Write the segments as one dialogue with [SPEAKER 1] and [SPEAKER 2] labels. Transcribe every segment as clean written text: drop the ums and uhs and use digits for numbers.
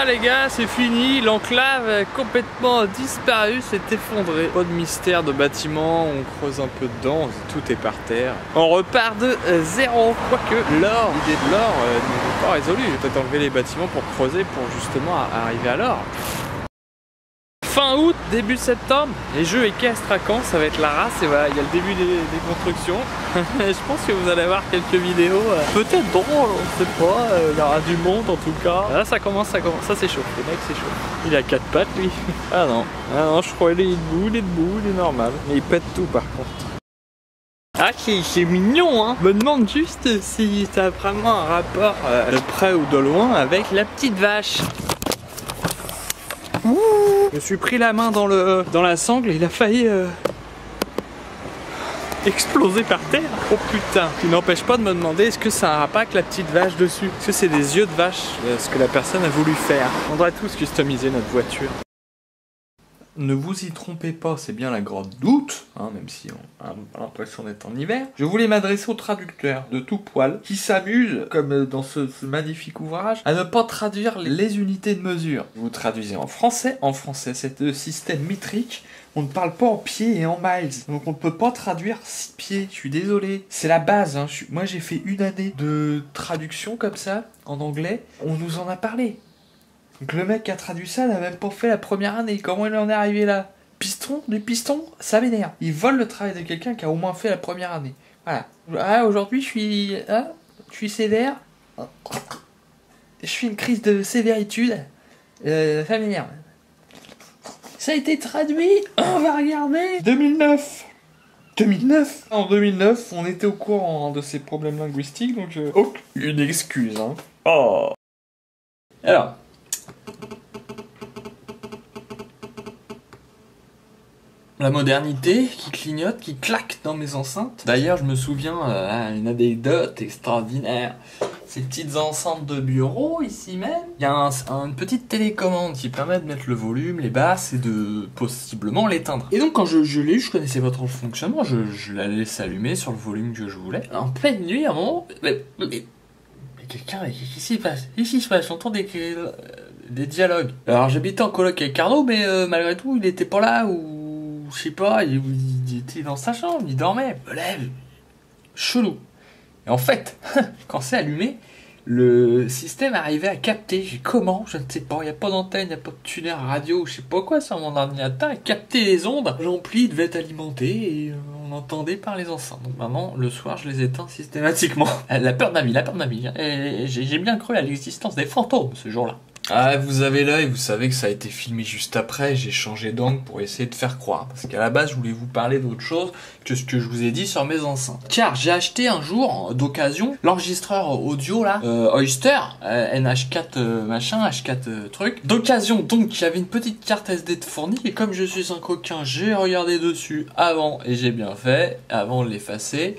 [SPEAKER 1] voilà les gars, c'est fini, l'enclave a complètement disparu, s'est effondrée. Pas de mystère de bâtiment, on creuse un peu dedans, tout est par terre. On repart de zéro, quoique l'or, l'idée de l'or n'est pas résolue. Peut-être enlever les bâtiments pour creuser pour justement arriver à l'or. Fin août, début septembre, les jeux équestres à Caen, ça va être la race et voilà, il y a le début des constructions. Je pense que vous allez voir quelques vidéos, peut-être drôles, on sait pas, il y aura du monde en tout cas. Là ça commence, ça c'est chaud, le mec c'est chaud. Il a 4 pattes lui. Ah non, je crois qu'il est debout, il est normal. Mais il pète tout par contre. Ah c'est mignon hein. Me demande juste si ça a vraiment un rapport de près ou de loin avec la petite vache. Ouh, je me suis pris la main dans la sangle et il a failli exploser par terre. Oh putain. Qui n'empêche pas de me demander est-ce que ça a un rapport avec la petite vache dessus. Est-ce que c'est des yeux de vache ce que la personne a voulu faire. On devrait tous customiser notre voiture. Ne vous y trompez pas, c'est bien la grotte d'août, hein, même si on a l'impression d'être en hiver. Je voulais m'adresser aux traducteurs de tout poil qui s'amusent, comme dans ce magnifique ouvrage, à ne pas traduire les unités de mesure. Vous traduisez en français c'est le système métrique. On ne parle pas en pieds et en miles, donc on ne peut pas traduire 6 pieds, je suis désolé. C'est la base, hein. Moi j'ai fait une année de traduction comme ça, en anglais, on nous en a parlé. Donc le mec qui a traduit ça n'a même pas fait la première année. Comment il en est arrivé là? Les pistons, ça m'énerve. Ils volent le travail de quelqu'un qui a au moins fait la première année. Voilà. Ah, aujourd'hui je suis sévère. Je suis une crise de sévéritude. Ça m'énerve. Ça a été traduit. On va regarder. 2009. En 2009, on était au courant de ces problèmes linguistiques, donc aucune excuse. Hein. Oh. Alors. La modernité qui clignote, qui claque dans mes enceintes. D'ailleurs, je me souviens une anecdote extraordinaire. Ces petites enceintes de bureau, ici même, il y a une petite télécommande qui permet de mettre le volume, les basses et de possiblement l'éteindre. Et donc quand je l'ai eu, je connaissais pas trop le fonctionnement, je la laisse allumer sur le volume que je voulais. En pleine nuit, à un moment, mais quelqu'un, qu'est-ce qui se passe? Qu'est-ce qui se passe? J'entends des dialogues. Alors j'habitais en coloc avec Arnaud, mais malgré tout, il était pas là, ou je sais pas, il était dans sa chambre, il dormait. Je me lève, chelou. Et en fait, quand c'est allumé, le système arrivait à capter. Comment? Je ne sais pas. Il n'y a pas d'antenne, il n'y a pas de tunnel radio, je sais pas quoi sur mon ordinateur. À capter les ondes. L'ampli devait être alimenté et on entendait par les enceintes. Donc maintenant, le soir, je les éteins systématiquement. La peur de ma vie. Et j'ai bien cru à l'existence des fantômes ce jour-là. Ah, vous avez l'œil, vous savez que ça a été filmé juste après, j'ai changé d'angle pour essayer de faire croire. Parce qu'à la base, je voulais vous parler d'autre chose que ce que je vous ai dit sur mes enceintes. Car j'ai acheté un jour, d'occasion, l'enregistreur audio là, Oyster, NH4 machin, H4 truc. D'occasion, donc, j'avais une petite carte SD de fournie, et comme je suis un coquin, j'ai regardé dessus avant, et j'ai bien fait, avant de l'effacer.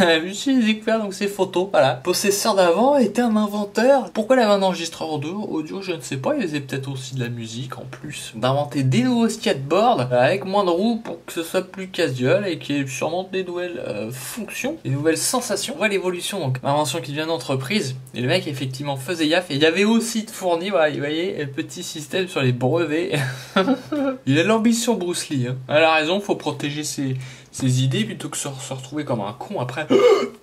[SPEAKER 1] Je me suis découvert donc ces photos, voilà. Possesseur d'avant était un inventeur. Pourquoi il avait un enregistreur audio, je ne sais pas. Il faisait peut-être aussi de la musique en plus. D'inventer des nouveaux skateboards avec moins de roues pour que ce soit plus casual et qu'il y ait sûrement des nouvelles fonctions, des nouvelles sensations. On voit l'évolution, donc l'invention qui vient d'entreprise. Et le mec effectivement faisait gaffe. Et il y avait aussi fourni, voilà, vous voyez, un petit système sur les brevets. Il a l'ambition Bruce Lee. Hein. Elle a raison, faut protéger ses idées plutôt que se retrouver comme un con après.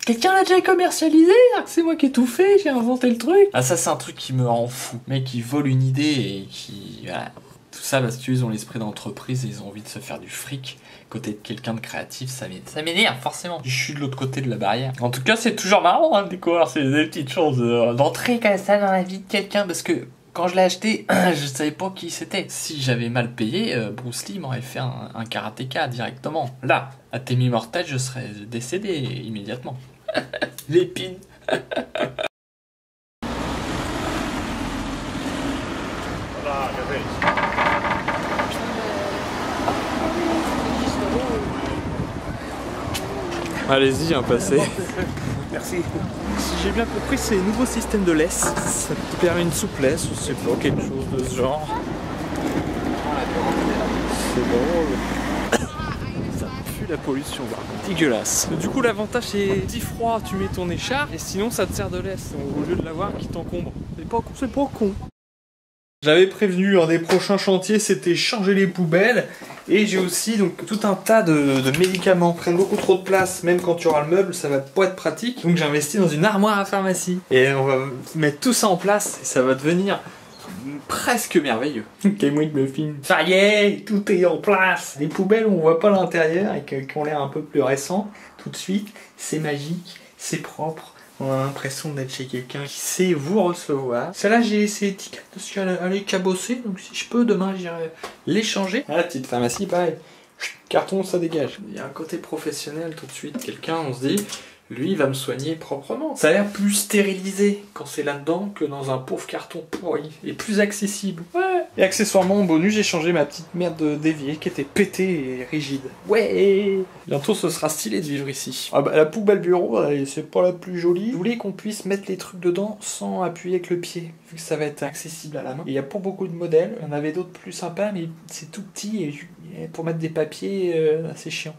[SPEAKER 1] Quelqu'un l'a déjà commercialisé? C'est moi qui ai tout fait, j'ai inventé le truc. Ah ça c'est un truc qui me rend fou. Mec qui vole une idée et qui... Voilà. Tout ça parce qu'ils ont l'esprit d'entreprise et ils ont envie de se faire du fric. Côté de quelqu'un de créatif, ça m'énerve forcément. Je suis de l'autre côté de la barrière. En tout cas c'est toujours marrant hein, de découvrir ces petites choses d'entrer comme ça dans la vie de quelqu'un parce que... Quand je l'ai acheté, je savais pas qui c'était. Si j'avais mal payé, Bruce Lee m'aurait fait un karatéka directement. Là, à Témi Mortel, je serais décédé immédiatement. L'épine. Allez-y, un passé. Merci. Si j'ai bien compris, c'est un nouveau système de laisse. Ça te permet une souplesse, je sais pas, quelque chose de ce genre. C'est drôle. Ça pue la pollution, bah. Dégueulasse. Du coup, l'avantage c'est si froid, tu mets ton écharpe et sinon ça te sert de laisse. Au lieu de l'avoir qui t'encombre. C'est pas con.
[SPEAKER 2] J'avais prévenu, un des prochains chantiers, c'était changer les poubelles. Et j'ai aussi donc tout un tas de médicaments qui prennent beaucoup trop de place. Même quand tu auras le meuble, ça va pas être pratique. Donc j'ai investi dans une armoire à pharmacie. Et on va mettre tout ça en place et ça va devenir presque merveilleux. Quel moi de me filme. Ça y est, tout est en place. Les poubelles, on voit pas l'intérieur et qui ont l'air un peu plus récents. Tout de suite, c'est magique, c'est propre. On a l'impression d'être chez quelqu'un qui sait vous recevoir. Celle-là, j'ai laissé l'étiquette parce qu'elle est cabossée. Donc si je peux, demain, j'irai l'échanger. Ah, la petite pharmacie, pareil. Carton, ça dégage. Il y a un côté professionnel tout de suite. Quelqu'un, on se dit, lui, il va me soigner proprement. Ça a l'air plus stérilisé quand c'est là-dedans que dans un pauvre carton pourri. Et plus accessible. Ouais. Et accessoirement, en bonus, j'ai changé ma petite merde d'évier qui était pétée et rigide. Ouais. Bientôt, ce sera stylé de vivre ici. Ah bah, la poubelle bureau, c'est pas la plus jolie. Je voulais qu'on puisse mettre les trucs dedans sans appuyer avec le pied, vu que ça va être accessible à la main. Il y a pas beaucoup de modèles. Il y en avait d'autres plus sympas, mais c'est tout petit et pour mettre des papiers, c'est chiant.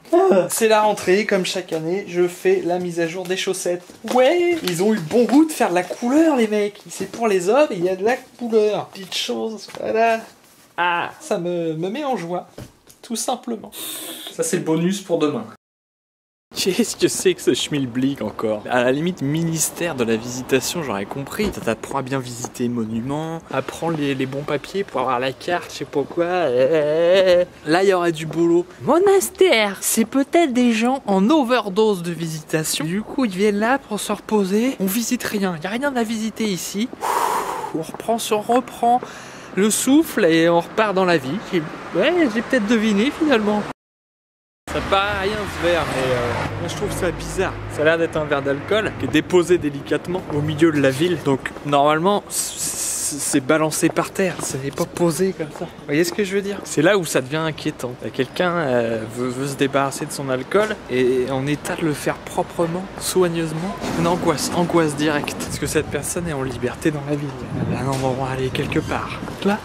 [SPEAKER 2] C'est la rentrée, comme chaque année, je fais la mise à jour des chaussettes. Ouais. Ils ont eu le bon goût de faire de la couleur, les mecs. C'est pour les hommes, il y a de la couleur. Petite chose, voilà. Ah, ça me met en joie, tout simplement. Ça, c'est le bonus pour demain. Qu'est-ce que c'est que ce schmilblick encore? À la limite, ministère de la visitation, j'aurais compris. Ça t'apprend à bien visiter monuments, à prendre les bons papiers pour avoir la carte, je sais pas quoi. Là, il y aurait du boulot. Monastère, c'est peut-être des gens en overdose de visitation. Du coup, ils viennent là pour se reposer. On visite rien, il n'y a rien à visiter ici. On reprend le souffle et on repart dans la vie. Ouais, j'ai peut-être deviné finalement. Ça paraît rien ce verre, mais moi je trouve ça bizarre. Ça a l'air d'être un verre d'alcool qui est déposé délicatement au milieu de la ville. Donc normalement c'est balancé par terre, ça n'est pas posé comme ça. Vous voyez ce que je veux dire? C'est là où ça devient inquiétant. Quelqu'un veut se débarrasser de son alcool et en état de le faire proprement, soigneusement. Une angoisse directe. Parce que cette personne est en liberté dans la ville. Elle a un endroit à aller quelque part. Là.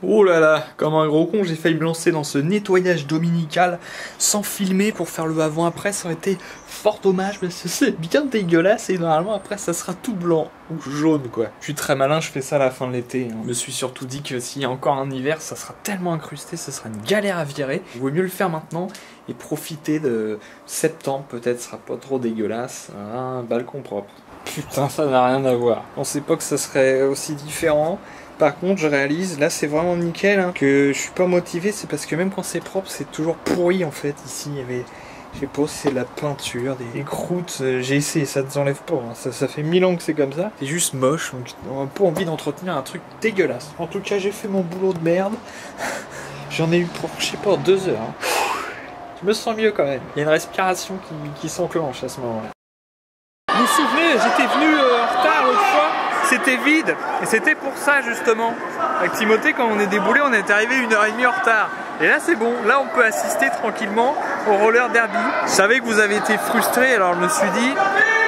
[SPEAKER 2] Oh là là, comme un gros con, j'ai failli me lancer dans ce nettoyage dominical sans filmer pour faire le avant-après. Ça aurait été fort dommage parce que c'est bien dégueulasse et normalement après ça sera tout blanc ou jaune quoi. Je suis très malin, je fais ça à la fin de l'été. Je me suis surtout dit que s'il y a encore un hiver, ça sera tellement incrusté, ça sera une galère à virer. Il vaut mieux le faire maintenant et profiter de septembre, peut-être sera pas trop dégueulasse. Un balcon propre. Putain, ça n'a rien à voir. On sait pas que ça serait aussi différent. Par contre, je réalise, là c'est vraiment nickel, hein, que je suis pas motivé, c'est parce que même quand c'est propre, c'est toujours pourri en fait. Ici, il y avait, je sais pas si c'est de la peinture, des croûtes, j'ai essayé, ça ne s'enlève pas, hein. Ça fait 1000 ans que c'est comme ça. C'est juste moche, donc on a pas envie d'entretenir un truc dégueulasse. En tout cas, j'ai fait mon boulot de merde. J'en ai eu pour, je sais pas, 2 heures. Hein. Je me sens mieux quand même. Il y a une respiration qui s'enclenche à ce moment-là. Vous vous souvenez, j'étais venu en retard l'autre fois. C'était vide, et c'était pour ça justement. Avec Timothée, quand on est déboulé, on est arrivé 1h30 en retard. Et là c'est bon, là on peut assister tranquillement au roller derby. Je savais que vous avez été frustrés, alors je me suis dit,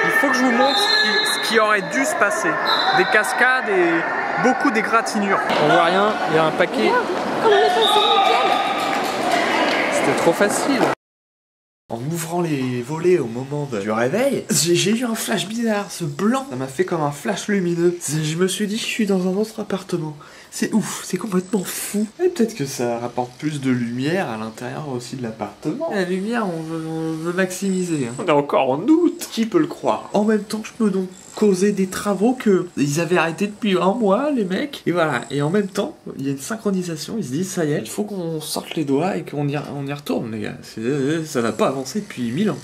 [SPEAKER 2] il faut que je vous montre ce qui aurait dû se passer. Des cascades et beaucoup d'égratignures. On voit rien, il y a un paquet. C'était trop facile. En ouvrant les volets au moment du réveil, j'ai eu un flash bizarre, ce blanc, ça m'a fait comme un flash lumineux. Je me suis dit, je suis dans un autre appartement. C'est ouf, c'est complètement fou. Et peut-être que ça rapporte plus de lumière à l'intérieur aussi de l'appartement. La lumière, on veut maximiser. Hein. On est encore en août, qui peut le croire? En même temps, je peux donc causer des travaux que ils avaient arrêté depuis 1 mois, les mecs. Et voilà, et en même temps, il y a une synchronisation, ils se disent, ça y est, il faut qu'on sorte les doigts et qu'on y retourne, les gars. Ça n'a pas avancé depuis 1000 ans.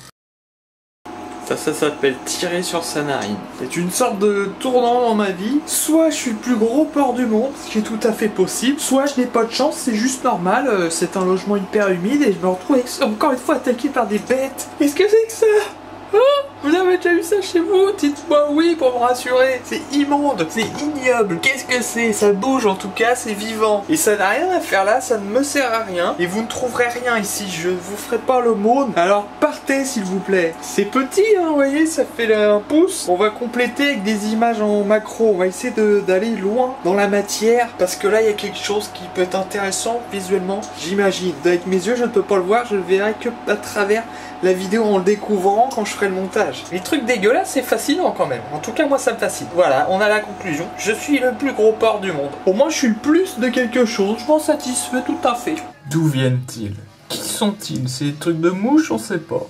[SPEAKER 2] Ça s'appelle tirer sur sa narine. C'est une sorte de tournant dans ma vie. Soit je suis le plus gros porc du monde, ce qui est tout à fait possible, soit je n'ai pas de chance, c'est juste normal, c'est un logement hyper humide et je me retrouve encore une fois attaqué par des bêtes. Qu'est-ce que c'est que ça? Oh, vous avez déjà eu ça chez vous? Dites-moi oui pour me rassurer. C'est immonde, c'est ignoble. Qu'est-ce que c'est? Ça bouge en tout cas, c'est vivant. Et ça n'a rien à faire là, ça ne me sert à rien. Et vous ne trouverez rien ici, je ne vous ferai pas l'aumône. Alors partez s'il vous plaît. C'est petit, hein, vous voyez, ça fait un pouce. On va compléter avec des images en macro. On va essayer d'aller loin dans la matière. Parce que là, il y a quelque chose qui peut être intéressant visuellement, j'imagine. Avec mes yeux, je ne peux pas le voir, je le verrai que à travers la vidéo en le découvrant quand je ferai le montage. Les trucs truc dégueulasse, c'est fascinant quand même. En tout cas, moi, ça me fascine. Voilà, on a la conclusion. Je suis le plus gros porc du monde. Au moins, je suis le plus de quelque chose. Je m'en satisfais tout à fait. D'où viennent-ils? Qui sont-ils? C'est des trucs de mouche? On sait pas.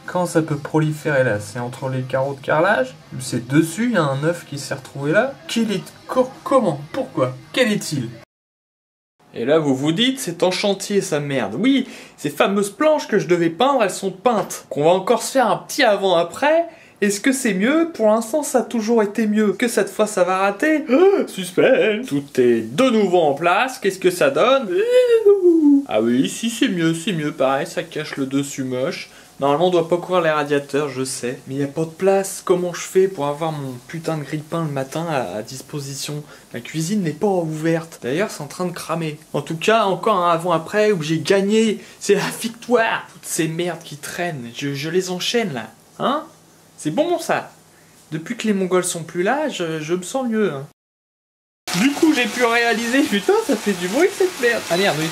[SPEAKER 2] Quand ça peut proliférer là? C'est entre les carreaux de carrelage? C'est dessus, il y a un œuf qui s'est retrouvé là? Comment? Pourquoi? Quel est-il? Et là, vous vous dites, c'est en chantier, sa merde. Oui, ces fameuses planches que je devais peindre, elles sont peintes. Qu'on va encore se faire un petit avant-après. Est-ce que c'est mieux? Pour l'instant, ça a toujours été mieux. Que cette fois, ça va rater? Suspense. Tout est de nouveau en place. Qu'est-ce que ça donne? Ah oui, si, c'est mieux. Pareil, ça cache le dessus moche. Normalement, on doit pas couvrir les radiateurs, je sais. Mais il n'y a pas de place. Comment je fais pour avoir mon putain de grille-pain le matin à disposition? Ma cuisine n'est pas ouverte. D'ailleurs, c'est en train de cramer. En tout cas, encore un avant-après où j'ai gagné. C'est la victoire. Toutes ces merdes qui traînent. Je les enchaîne, là. Hein? C'est bon, ça. Depuis que les Mongols sont plus là, je me sens mieux. Hein. Du coup, j'ai pu réaliser... Putain, ça fait du bruit, cette merde. Ah merde, oui.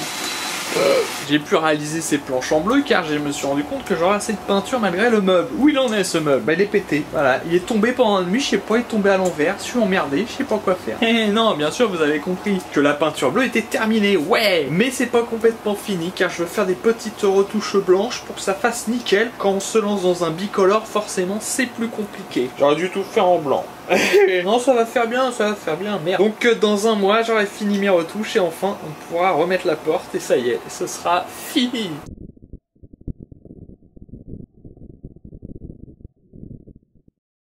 [SPEAKER 2] J'ai pu réaliser ces planches en bleu car je me suis rendu compte que j'aurais assez de peinture malgré le meuble. Où il en est ce meuble? Bah il est pété, voilà. Il est tombé pendant la nuit, je sais pas, il est tombé à l'envers, je suis emmerdé, je sais pas quoi faire. Non, bien sûr vous avez compris que la peinture bleue était terminée, ouais. Mais c'est pas complètement fini car je veux faire des petites retouches blanches pour que ça fasse nickel. Quand on se lance dans un bicolore, forcément c'est plus compliqué. J'aurais dû tout faire en blanc. Non, ça va faire bien, merde. Donc dans un mois, j'aurai fini mes retouches et enfin on pourra remettre la porte et ça y est, ce sera fini.